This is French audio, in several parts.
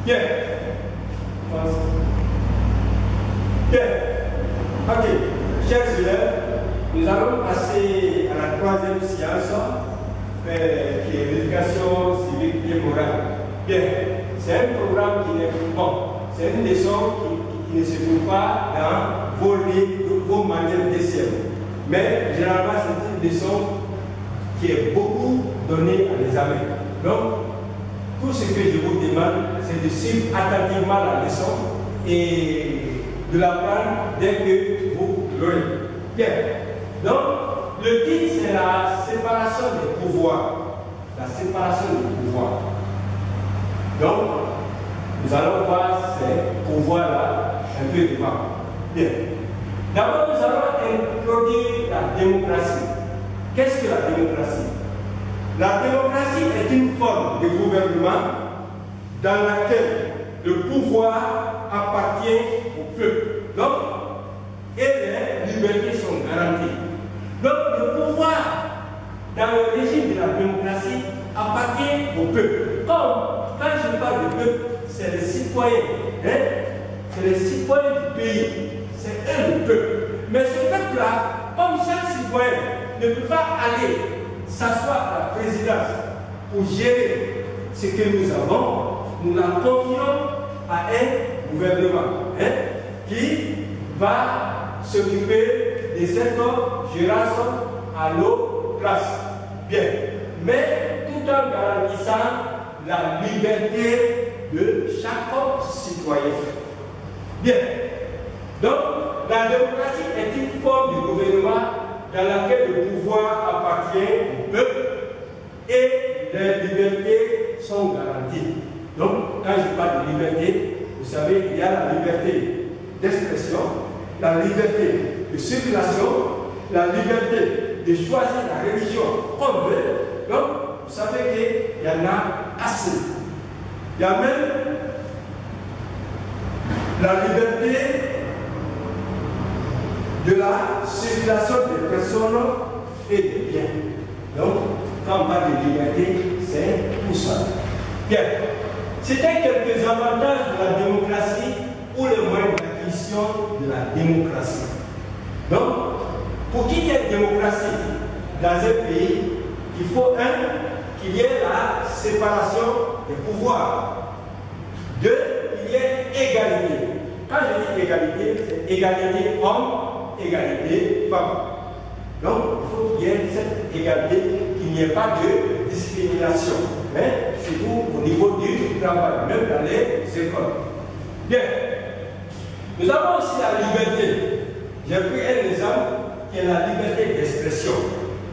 Bien. Bien. Ok. Chers élèves, nous allons passer à la troisième science, qui est l'éducation civique et morale. Bien. C'est un programme qui n'est bon. C'est une leçon qui ne se trouve pas dans vos livres, vos manuels d'essai. Mais généralement, c'est une leçon qui est beaucoup donnée à l'examen. Donc, tout ce que je vous demande, c'est de suivre attentivement la leçon et de l'apprendre dès que vous l'aurez. Bien. Donc, le titre, c'est la séparation des pouvoirs. La séparation des pouvoirs. Donc, nous allons voir ces pouvoirs-là un peu devant. Bien. D'abord, nous allons introduire la démocratie. Qu'est-ce que la démocratie? La démocratie est une forme de gouvernement dans laquelle le pouvoir appartient au peuple. Donc, et les libertés sont garanties. Donc, le pouvoir dans le régime de la démocratie appartient au peuple. Comme quand je parle du peuple, c'est les citoyens. Hein? C'est les citoyens du pays. C'est eux le peuple. Mais ce peuple-là, comme chaque citoyen ne peut pas aller s'asseoir à la présidence pour gérer ce que nous avons, nous la confions à un gouvernement qui va s'occuper de cette gérance à nos places. Bien. Mais tout en garantissant la liberté de chaque citoyen. Bien. Donc, la démocratie est une forme de gouvernement dans laquelle le pouvoir appartient au peuple et les libertés sont garanties. Donc, quand je parle de liberté, vous savez, il y a la liberté d'expression, la liberté de circulation, la liberté de choisir la religion qu'on veut. Donc, vous savez qu'il y en a assez. Il y a même la liberté de la circulation des personnes et des biens. Donc, quand on parle de liberté, c'est tout ça. Bien. C'était quelques avantages de la démocratie ou les moyens d'acquisition de la démocratie. Donc, pour qu'il y ait démocratie dans un pays, il faut qu'il y ait la séparation des pouvoirs. Deux, il y ait égalité. Quand je dis égalité, c'est égalité homme, égalité femme. Donc, il faut qu'il y ait cette égalité, qu'il n'y ait pas de discrimination. Surtout au niveau du travail, même dans les écoles. Bien. Nous avons aussi la liberté. J'ai pris un exemple qui est la liberté d'expression.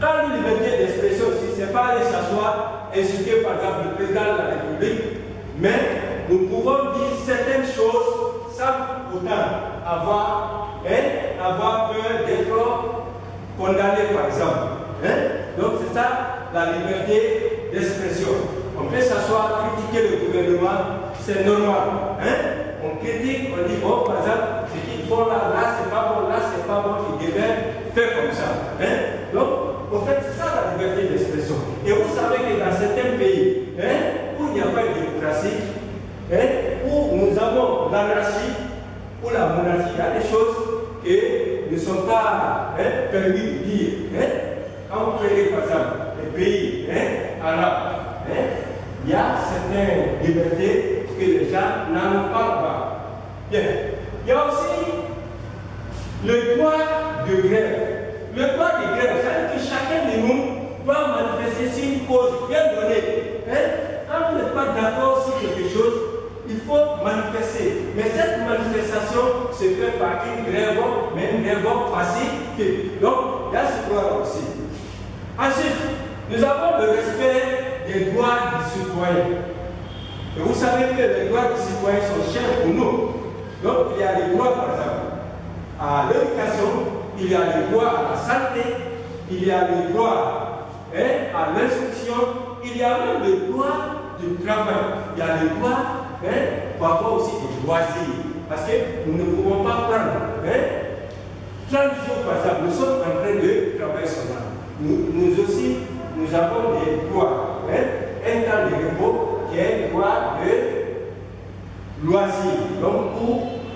Quand la liberté d'expression, ce n'est pas aller s'asseoir, insulter par exemple le président de la République, mais nous pouvons dire certaines choses sans autant avoir peur d'être condamné par exemple. Donc c'est ça la liberté d'expression. On peut s'asseoir, critiquer le gouvernement, c'est normal. On critique, on dit, oh, par exemple, ce qu'ils font là, c'est pas bon, là, c'est pas bon, ils devaient faire comme ça. Donc, en fait, c'est ça la liberté d'expression. Et vous savez que dans certains pays, où il n'y a pas de démocratie, où nous avons l'anarchie, ou la monarchie, il y a des choses qui ne sont pas permis de dire. Quand vous prenez, par exemple, les pays arabes, il y a certaines libertés que les gens n'en parlent pas. Bien. Il y a aussi le droit de grève. Le droit de grève, c'est-à-dire que chacun de nous doit manifester sur une cause bien donnée. Quand vous n'êtes pas d'accord sur quelque chose, il faut manifester. Mais cette manifestation se fait par une grève, mais une grève pacifique. Donc, il y a ce droit aussi. Ensuite, nous avons le respect des droits du citoyen. Et vous savez que les droits du citoyen sont chers pour nous. Donc, il y a les droits, par exemple, à l'éducation, il y a le droit à la santé, il y a le droit à l'instruction, il y a même le droit du travail, il y a le droit parfois aussi des loisirs. Parce que nous ne pouvons pas prendre 30 jours, par exemple, nous sommes en train de travailler sur ça. Nous aussi, nous avons des droits. Un temps de repos qui est le droit loisir, donc où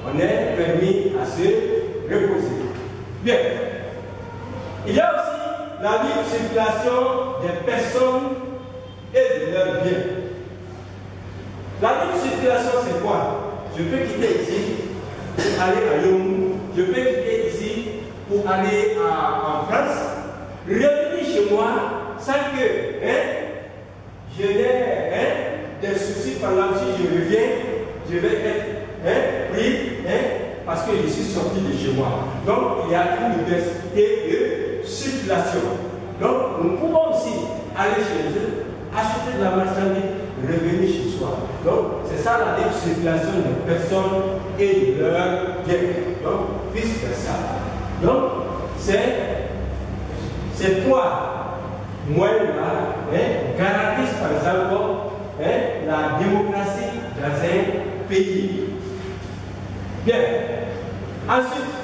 on est permis à se reposer. Bien. Il y a aussi la libre circulation des personnes et de leurs biens. La libre circulation, c'est quoi? Je peux quitter ici pour aller à Lyon, je peux quitter ici pour aller en France, revenir chez moi sans que je n'ai des soucis. Par exemple, si je reviens, je vais être pris parce que je suis sorti de chez moi. Donc, il y a une diversité de circulation. Donc, nous pouvons aussi aller chez eux, acheter de la marchandise, revenir chez soi. Donc, c'est ça la libre circulation des personnes et de leurs biens. Donc, vice versa. Donc, ces trois moyens-là garantissent par exemple la démocratie dans un pays. Bien. Ensuite,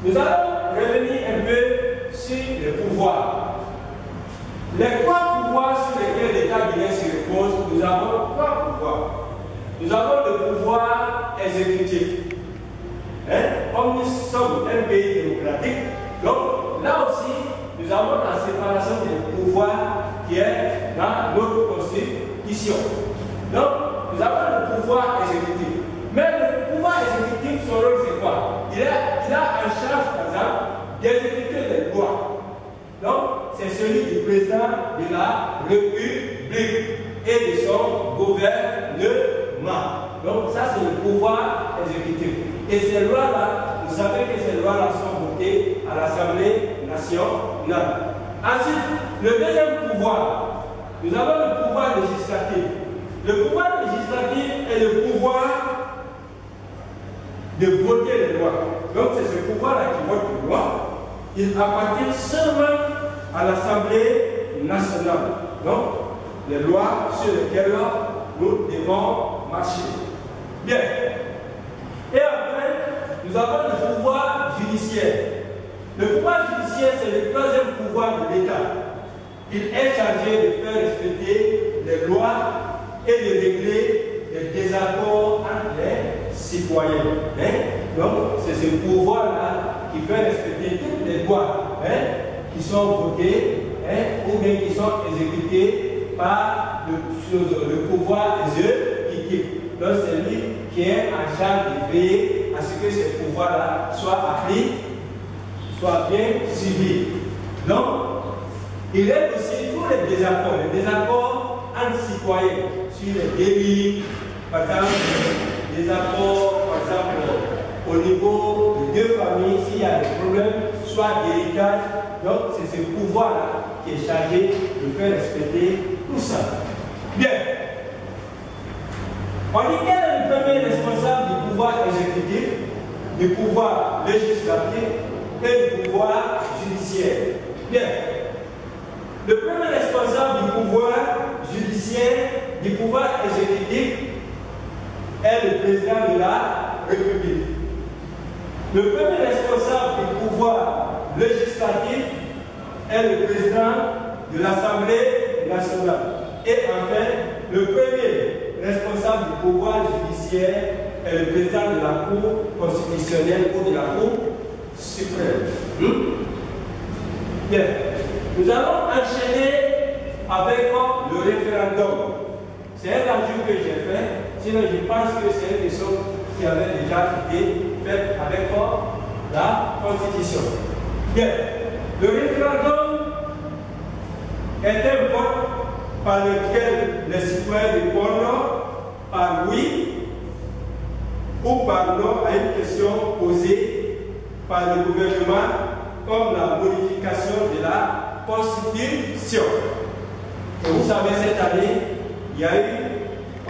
nous allons revenir un peu sur le pouvoir. Les trois pouvoirs sur lesquels l'État guinéen se repose, nous avons trois pouvoirs. Nous avons le pouvoir exécutif. Comme nous sommes un pays démocratique, donc là aussi, nous avons la séparation des pouvoirs qui est dans notre constitution. Donc, nous avons le pouvoir exécutif. Mais le pouvoir exécutif, son rôle, c'est quoi? Il a en charge, par exemple, d'exécuter les lois. Donc, c'est celui du président de la République et de son gouvernement. Donc, ça, c'est le pouvoir exécutif. Et ces lois-là, vous savez que ces lois-là sont votées à l'Assemblée nationale. Ensuite, le deuxième pouvoir, nous avons le pouvoir législatif. Le pouvoir législatif est le pouvoir de voter les lois. Donc, c'est ce pouvoir-là qui vote les lois. Il appartient seulement à l'Assemblée nationale. Donc, les lois sur lesquelles nous devons marcher. Bien. Et après, nous avons le pouvoir judiciaire. Le pouvoir judiciaire, c'est le troisième pouvoir de l'État. Il est chargé de faire respecter les lois et de régler les désaccords entre les citoyens. Donc, c'est ce pouvoir-là qui fait respecter toutes les lois qui sont votées ou bien qui sont exécutées par le pouvoir exécutif. Donc, c'est lui qui est en charge de veiller à ce que ce pouvoir-là soit appris, soit bien suivi. Donc, il règle aussi tous les désaccords entre citoyens sur les délits, par exemple, des accords, par exemple, au niveau de deux familles, s'il y a des problèmes, soit d'héritage. Donc, c'est ce pouvoir-là qui est chargé de faire respecter tout ça. Bien. On dit quel est le premier responsable du pouvoir exécutif, du pouvoir législatif et du pouvoir judiciaire? Bien. Le premier responsable du pouvoir judiciaire, du pouvoir exécutif, est le président de la République. Le premier responsable du pouvoir législatif est le président de l'Assemblée nationale. Et enfin, le premier responsable du pouvoir judiciaire est le président de la Cour constitutionnelle ou de la Cour suprême. Bien. Nous allons enchaîner avec le référendum. C'est un ajout que j'ai fait, sinon je pense que c'est une question qui avait déjà été faite avec la Constitution. Bien, le référendum est un vote par lequel les citoyens répondent par oui ou par non à une question posée par le gouvernement, comme la modification de la Constitution. Et vous savez, cette année,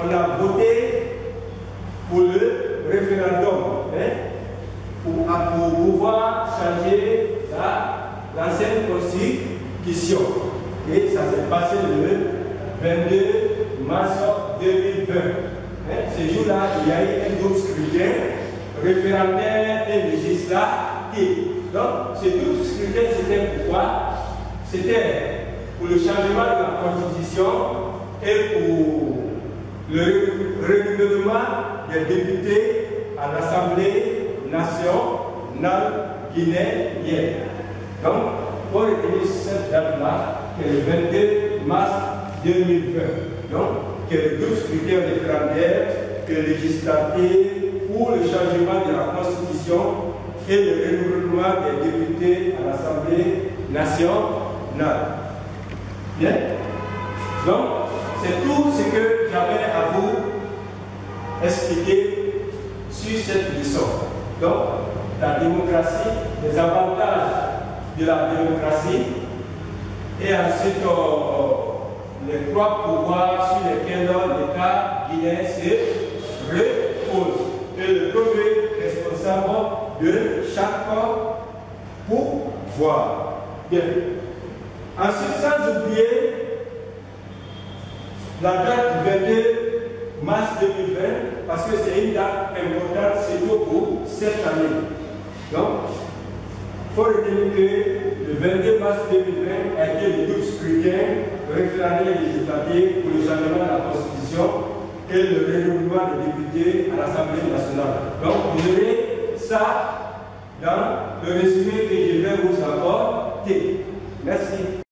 on a voté pour le référendum pour pouvoir changer l'ancienne Constitution. Et ça s'est passé le 22 mars 2020. Ce jour-là, il y a eu un double scrutin référendaire et législatif. Donc, ce double scrutin, c'était pourquoi? C'était pour le changement de la Constitution et pour le renouvellement des députés à l'Assemblée nationale guinéenne. Donc, il faut retenir cette date-là, qui est le 22 mars 2020. Donc, qui est le double scrutin référendaire, que le législatif pour le changement de la Constitution et le renouvellement des députés à l'Assemblée nationale. Bien. Donc, c'est tout ce que j'avais à vous expliquer sur cette leçon. Donc, la démocratie, les avantages de la démocratie, et ensuite les trois pouvoirs sur lesquels l'État guinéen se repose. Et le premier responsable de chaque pouvoir. Bien. Ensuite, sans oublier la date du 22 mars 2020, parce que c'est une date importante, surtout pour cette année. Donc, il faut retenir que le 22 mars 2020 a été le double scrutin référendaire législatif pour le changement de la Constitution et le renouvellement des députés à l'Assemblée nationale. Donc, vous verrez ça dans le résumé que je vais vous apporter. Merci.